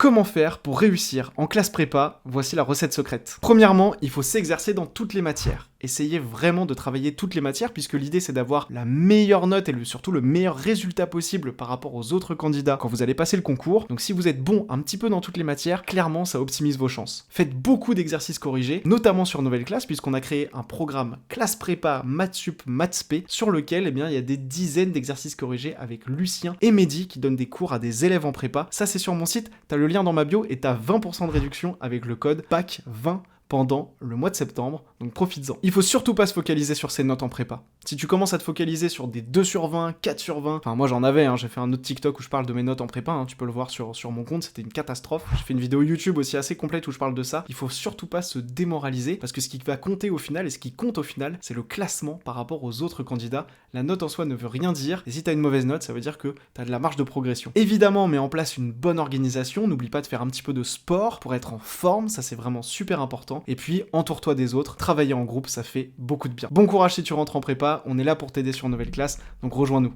Comment faire pour réussir en classe prépa? Voici la recette secrète. Premièrement, il faut s'exercer dans toutes les matières. Essayez vraiment de travailler toutes les matières puisque l'idée c'est d'avoir la meilleure note et surtout le meilleur résultat possible par rapport aux autres candidats quand vous allez passer le concours. Donc si vous êtes bon un petit peu dans toutes les matières, clairement ça optimise vos chances. Faites beaucoup d'exercices corrigés, notamment sur Nouvelle Classe puisqu'on a créé un programme classe prépa Maths Sup Maths Spé sur lequel il y a des dizaines d'exercices corrigés avec Lucien et Mehdi qui donnent des cours à des élèves en prépa. Ça c'est sur mon site, t'as le lien dans ma bio et t'as 20% de réduction avec le code PAC20 pendant le mois de septembre, donc profites-en. Il faut surtout pas se focaliser sur ses notes en prépa. Si tu commences à te focaliser sur des 2 sur 20, 4 sur 20, enfin moi j'en avais, j'ai fait un autre TikTok où je parle de mes notes en prépa, tu peux le voir sur mon compte, c'était une catastrophe. J'ai fait une vidéo YouTube aussi assez complète où je parle de ça. Il faut surtout pas se démoraliser, parce que ce qui va compter au final, et ce qui compte au final, c'est le classement par rapport aux autres candidats. La note en soi ne veut rien dire, et si t'as une mauvaise note, ça veut dire que t'as de la marge de progression. Évidemment, mets en place une bonne organisation, n'oublie pas de faire un petit peu de sport pour être en forme, ça c'est vraiment super important, et puis entoure-toi des autres, travailler en groupe, ça fait beaucoup de bien. Bon courage si tu rentres en prépa, on est là pour t'aider sur Nouvelle Classe, donc rejoins-nous.